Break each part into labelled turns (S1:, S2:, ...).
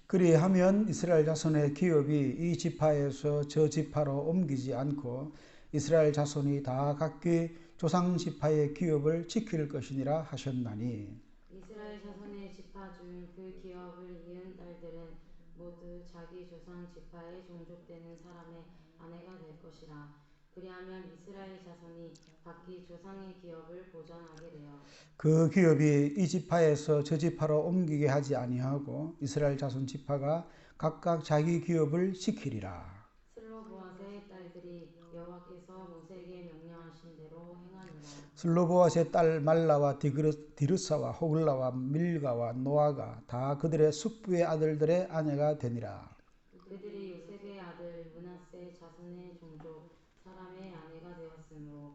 S1: 그리하면 이스라엘 자손의 기업이 이 지파에서 저 지파로 옮기지 않고 이스라엘 자손이 다 각기 조상 지파의 기업을 지킬 것이니라 하셨나니
S2: 이스라엘 자손의 지파 중 그 기업을 이은 딸들은 모두 자기 조상 지파에 종족되는 사람의 아내가 될 것이라. 그리하면 이스라엘 자손이 각기 조상의 기업을 보전하게 되어
S1: 그 기업이 이 지파에서 저 지파로 옮기게 하지 아니하고 이스라엘 자손 지파가 각각 자기 기업을 지키리라.
S2: 슬로보앗의 딸들이 여호와께서 모세에게 명령하신 대로 행하니라.
S1: 슬로보앗의 딸 말라와 디르사와 호글라와 밀가와 노아가 다 그들의 숙부의 아들들의 아내가 되니라.
S2: 그들이 요셉의 아들 므낫세 자손의 종족 사람의 아내가 되었으므로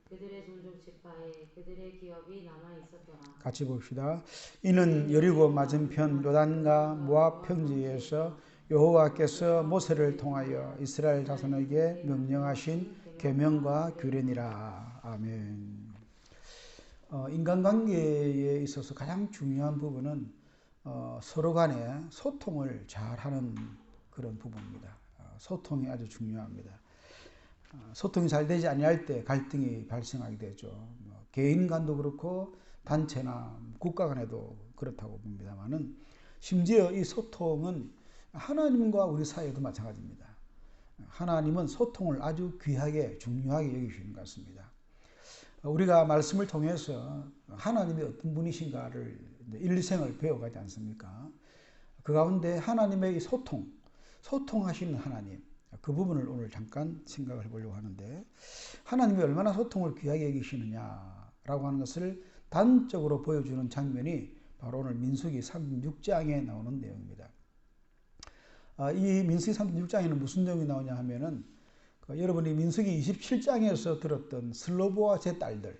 S2: 그들의 종족 지파에 그들의 기업이 남아 있었더라.
S1: 같이 봅시다. 이는 여리고 맞은편 요단과 모압 평지에서 여호와께서 모세를 통하여 이스라엘 자손에게 명령하신 계명과 규례니라. 아멘. 인간관계에 있어서 가장 중요한 부분은 서로 간에 소통을 잘하는 그런 부분입니다. 소통이 아주 중요합니다. 소통이 잘 되지 아니할 때 갈등이 발생하게 되죠. 개인 간도 그렇고 단체나 국가 간에도 그렇다고 봅니다만은 심지어 이 소통은 하나님과 우리 사이에도 마찬가지입니다. 하나님은 소통을 아주 귀하게 중요하게 여기시는 것 같습니다. 우리가 말씀을 통해서 하나님이 어떤 분이신가를 일생을 배워가지 않습니까? 그 가운데 하나님의 이 소통하시는 하나님, 그 부분을 오늘 잠깐 생각을 해보려고 하는데, 하나님이 얼마나 소통을 귀하게 여기시느냐라고 하는 것을 단적으로 보여주는 장면이 바로 오늘 민수기 36장에 나오는 내용입니다. 이 민수기 36장에는 무슨 내용이 나오냐 하면은 여러분이 민수기 27장에서 들었던 슬로보아의 딸들,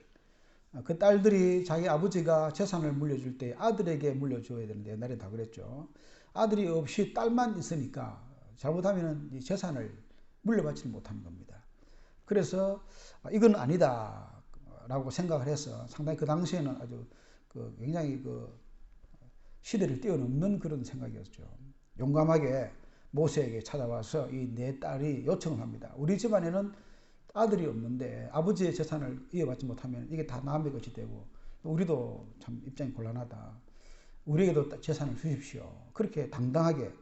S1: 그 딸들이 자기 아버지가 재산을 물려줄 때 아들에게 물려줘야 되는데 옛날에 다 그랬죠. 아들이 없이 딸만 있으니까 잘못하면 이 재산을 물려받지 못하는 겁니다. 그래서 이건 아니다 라고 생각을 해서 상당히 그 당시에는 아주 굉장히 시대를 뛰어넘는 그런 생각이었죠. 용감하게 모세에게 찾아와서 이 내 딸이 요청을 합니다. 우리 집안에는 아들이 없는데 아버지의 재산을 이어받지 못하면 이게 다 남의 것이 되고 우리도 참 입장이 곤란하다. 우리에게도 재산을 주십시오. 그렇게 당당하게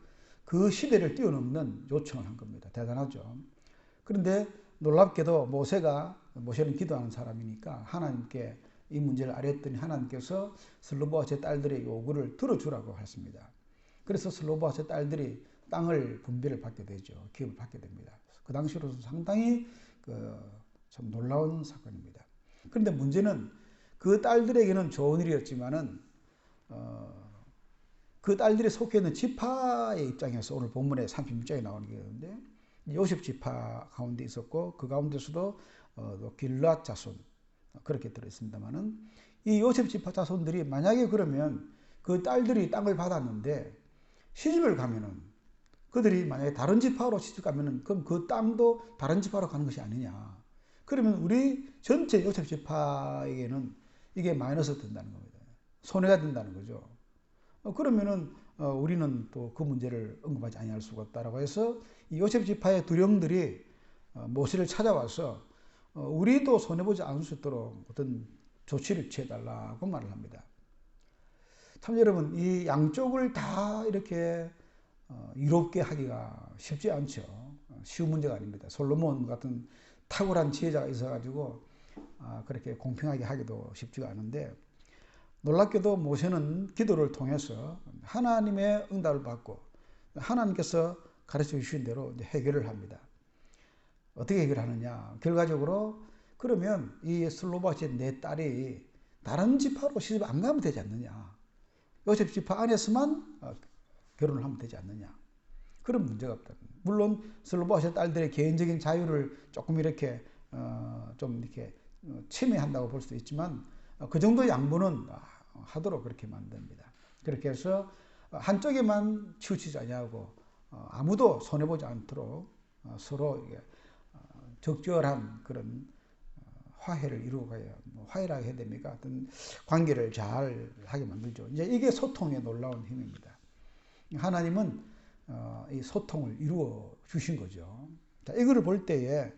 S1: 그 시대를 뛰어넘는 요청을 한 겁니다. 대단하죠. 그런데 놀랍게도 모세는 기도하는 사람이니까 하나님께 이 문제를 아뢰었더니 하나님께서 슬로보아의 딸들의 요구를 들어주라고 했습니다. 그래서 슬로보아의 딸들이 땅을 분배를 받게 되죠. 기업을 받게 됩니다. 그 당시로서 상당히 참 놀라운 사건입니다. 그런데 문제는 그 딸들에게는 좋은 일이었지만은 그 딸들이 속해 있는 지파의 입장에서 오늘 본문에 36장에 나오는 게 있는데 요셉 지파 가운데 있었고 그 가운데서도 길앗 자손 그렇게 들어있습니다만은 이 요셉 지파 자손들이 만약에 그러면 그 딸들이 땅을 받았는데 시집을 가면은 그들이 만약에 다른 지파로 시집 가면은 그럼 그 땅도 다른 지파로 가는 것이 아니냐. 그러면 우리 전체 요셉 지파에게는 이게 마이너스 된다는 겁니다. 손해가 된다는 거죠. 그러면은 우리는 또 그 문제를 언급하지 아니할 수가 없다라고 해서 이 요셉 지파의 두령들이 모세를 찾아와서 우리도 손해보지 않을 수 있도록 어떤 조치를 취해달라고 말을 합니다. 참 여러분 이 양쪽을 다 이렇게 이롭게 하기가 쉽지 않죠. 쉬운 문제가 아닙니다. 솔로몬 같은 탁월한 지혜자가 있어가지고 그렇게 공평하게 하기도 쉽지가 않은데 놀랍게도 모세는 기도를 통해서 하나님의 응답을 받고 하나님께서 가르쳐 주신 대로 해결을 합니다. 어떻게 해결하느냐? 결과적으로 그러면 이 슬로바스의 내 딸이 다른 지파로 시집 안 가면 되지 않느냐? 요셉 지파 안에서만 결혼을 하면 되지 않느냐? 그런 문제가 없다. 물론 슬로바스의 딸들의 개인적인 자유를 조금 이렇게 좀 이렇게 침해한다고 볼 수도 있지만 그 정도 양보는 하도록 그렇게 만듭니다. 그렇게 해서 한쪽에만 치우치지 아니하고 아무도 손해보지 않도록 서로 적절한 그런 화해를 이루어 가야, 화해라고 해야 됩니까? 어떤 관계를 잘 하게 만들죠. 이제 이게 소통의 놀라운 힘입니다. 하나님은 이 소통을 이루어 주신 거죠. 자, 이거를 볼 때에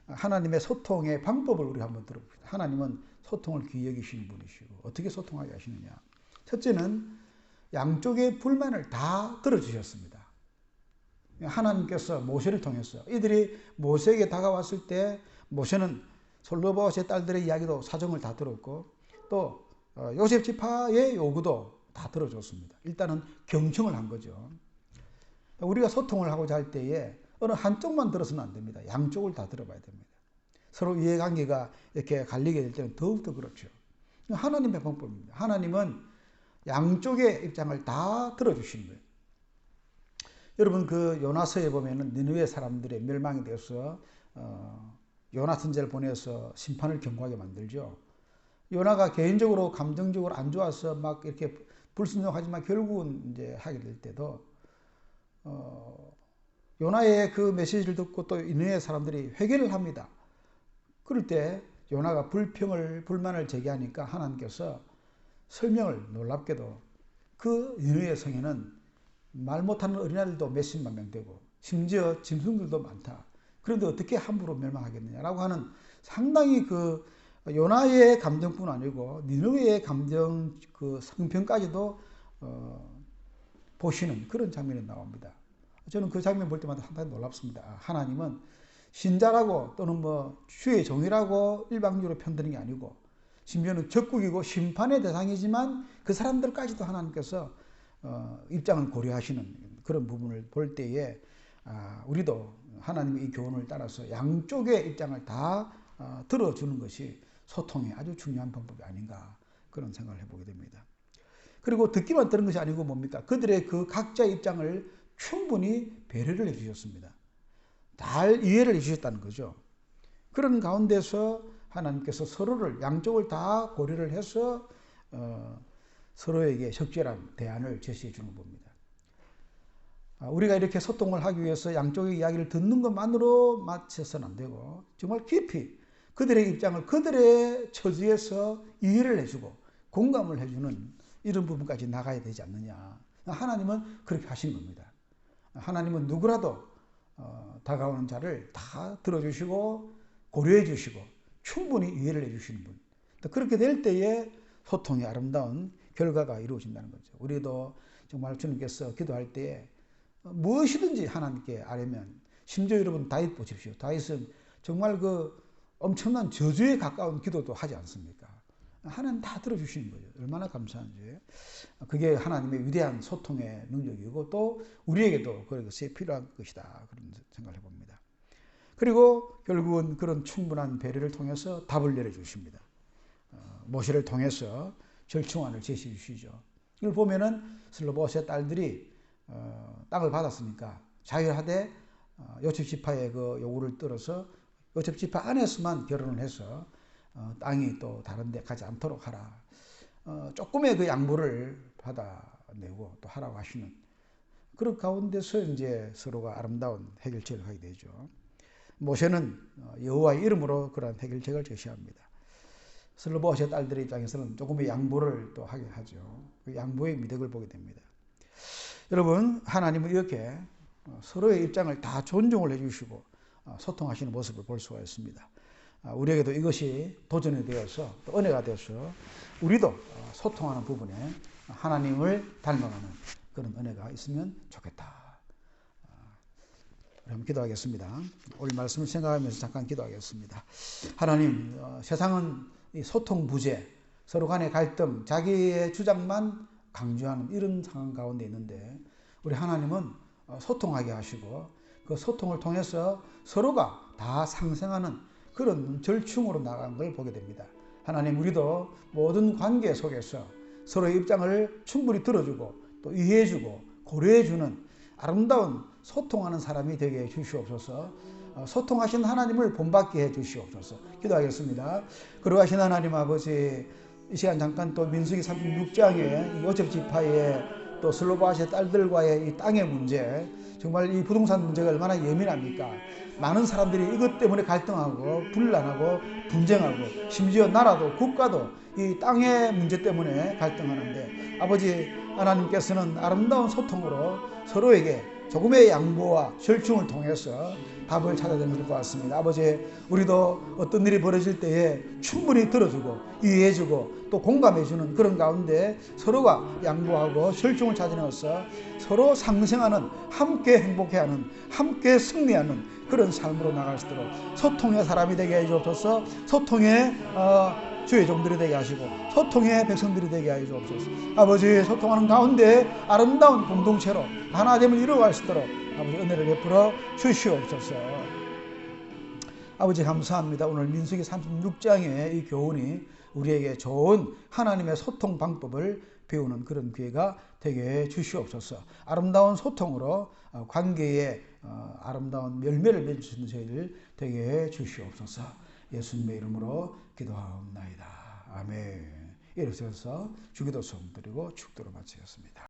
S1: 하나님의 소통의 방법을 우리가 한번 들어봅시다. 하나님은 소통을 귀히 여기시는 분이시고 어떻게 소통하게 하시느냐. 첫째는 양쪽의 불만을 다 들어주셨습니다. 하나님께서 모세를 통해서 이들이 모세에게 다가왔을 때 모세는 솔로바옷의 딸들의 이야기도 사정을 다 들었고 또 요셉 지파의 요구도 다 들어줬습니다. 일단은 경청을 한 거죠. 우리가 소통을 하고자 할 때에 어느 한쪽만 들어서는 안 됩니다. 양쪽을 다 들어봐야 됩니다. 서로 이해관계가 이렇게 갈리게 될 때는 더욱더 그렇죠. 하나님의 방법입니다. 하나님은 양쪽의 입장을 다 들어주시는 거예요. 여러분 그 요나서에 보면은 니느웨 사람들의 멸망에 대해서 요나 선지자를 보내서 심판을 경고하게 만들죠. 요나가 개인적으로 감정적으로 안 좋아서 막 이렇게 불순종하지만 결국은 이제 하게 될 때도 요나의 그 메시지를 듣고 또 니느웨 사람들이 회개를 합니다. 그럴 때 요나가 불만을 제기하니까 하나님께서 설명을 놀랍게도 그 니느웨 성에는 말 못하는 어린아이들도 몇십만 명 되고 심지어 짐승들도 많다. 그런데 어떻게 함부로 멸망하겠느냐라고 하는 상당히 그 요나의 감정뿐 아니고 니느웨의 감정 그 성편까지도 보시는 그런 장면이 나옵니다. 저는 그 장면 볼 때마다 상당히 놀랍습니다. 하나님은 신자라고 또는 주의 종이라고 일방적으로 편드는 게 아니고 심지어는 적국이고 심판의 대상이지만 그 사람들까지도 하나님께서 입장을 고려하시는 그런 부분을 볼 때에 우리도 하나님의 이 교훈을 따라서 양쪽의 입장을 다 들어주는 것이 소통의 아주 중요한 방법이 아닌가 그런 생각을 해보게 됩니다. 그리고 듣기만 들은 것이 아니고 뭡니까? 그들의 그 각자의 입장을 충분히 배려를 해주셨습니다. 잘 이해를 해주셨다는 거죠. 그런 가운데서 하나님께서 서로를 양쪽을 다 고려를 해서 서로에게 적절한 대안을 제시해 주는 겁니다. 우리가 이렇게 소통을 하기 위해서 양쪽의 이야기를 듣는 것만으로 마쳐서는 안 되고 정말 깊이 그들의 입장을 그들의 처지에서 이해를 해주고 공감을 해주는 이런 부분까지 나가야 되지 않느냐. 하나님은 그렇게 하신 겁니다. 하나님은 누구라도 다가오는 자를 다 들어주시고 고려해 주시고 충분히 이해를 해주시는 분. 그렇게 될 때에 소통이 아름다운 결과가 이루어진다는 거죠. 우리도 정말 주님께서 기도할 때 무엇이든지 하나님께 아뢰면 심지어 여러분 다윗 보십시오. 다윗은 정말 그 엄청난 저주에 가까운 기도도 하지 않습니까? 하나님 다 들어주시는 거죠. 얼마나 감사한지. 그게 하나님의 위대한 소통의 능력이고 또 우리에게도 그것이 필요한 것이다. 그런 생각을 해봅니다. 그리고 결국은 그런 충분한 배려를 통해서 답을 내려주십니다. 모세를 통해서 절충안을 제시해 주시죠. 이걸 보면은 슬로보스의 딸들이 땅을 받았으니까 자유하되 요셉 지파의 그 요구를 들어서 요셉 지파 안에서만 결혼을 해서 땅이 또 다른 데 가지 않도록 하라. 조금의 그 양보를 받아내고 또 하라고 하시는 그런 가운데서 이제 서로가 아름다운 해결책을 하게 되죠. 모세는 여호와의 이름으로 그러한 해결책을 제시합니다. 슬로보스의 딸들의 입장에서는 조금의 양보를 또 하게 하죠. 그 양보의 미덕을 보게 됩니다. 여러분, 하나님은 이렇게 서로의 입장을 다 존중을 해주시고 소통하시는 모습을 볼 수가 있습니다. 우리에게도 이것이 도전이 되어서 또 은혜가 되어서 우리도 소통하는 부분에 하나님을 닮아가는 그런 은혜가 있으면 좋겠다. 그럼 기도하겠습니다. 오늘 말씀을 생각하면서 잠깐 기도하겠습니다. 하나님, 세상은 이 소통 부재, 서로 간의 갈등, 자기의 주장만 강조하는 이런 상황 가운데 있는데 우리 하나님은 소통하게 하시고 그 소통을 통해서 서로가 다 상생하는 그런 절충으로 나간 걸 보게 됩니다. 하나님, 우리도 모든 관계 속에서 서로의 입장을 충분히 들어주고 또 이해해주고 고려해주는 아름다운 소통하는 사람이 되게 해 주시옵소서. 소통하신 하나님을 본받게 해 주시옵소서. 기도하겠습니다. 거룩하신 하나님 아버지, 이 시간 잠깐 또 민수기 36장의 요셉 지파의 또 슬로바스의 딸들과의 이 땅의 문제, 정말 이 부동산 문제가 얼마나 예민합니까? 많은 사람들이 이것 때문에 갈등하고 분란하고 분쟁하고 심지어 나라도 국가도 이 땅의 문제 때문에 갈등하는데 아버지 하나님께서는 아름다운 소통으로 서로에게 조금의 양보와 절충을 통해서 답을 찾아야 될 것 같습니다. 아버지, 우리도 어떤 일이 벌어질 때에 충분히 들어주고 이해해주고 또 공감해주는 그런 가운데 서로가 양보하고 절충을 찾아내어서 서로 상생하는, 함께 행복해하는, 함께 승리하는 그런 삶으로 나갈 수 있도록 소통의 사람이 되게 해 주옵소서. 소통의 주의 종들이 되게 하시고 소통의 백성들이 되게 하여 주옵소서. 아버지, 소통하는 가운데 아름다운 공동체로 하나됨을 이루어갈 수 있도록 아버지 은혜를 베풀어 주시옵소서. 아버지 감사합니다. 오늘 민수기 36장의 이 교훈이 우리에게 좋은 하나님의 소통 방법을 배우는 그런 기회가 되게 주시옵소서. 아름다운 소통으로 관계에 아름다운 열매를 맺을 수 있는 저희들 되게 주시옵소서. 예수님의 이름으로 기도하옵나이다. 아멘. 이렇게 해서 주기도송 드리고 축도로 마치겠습니다.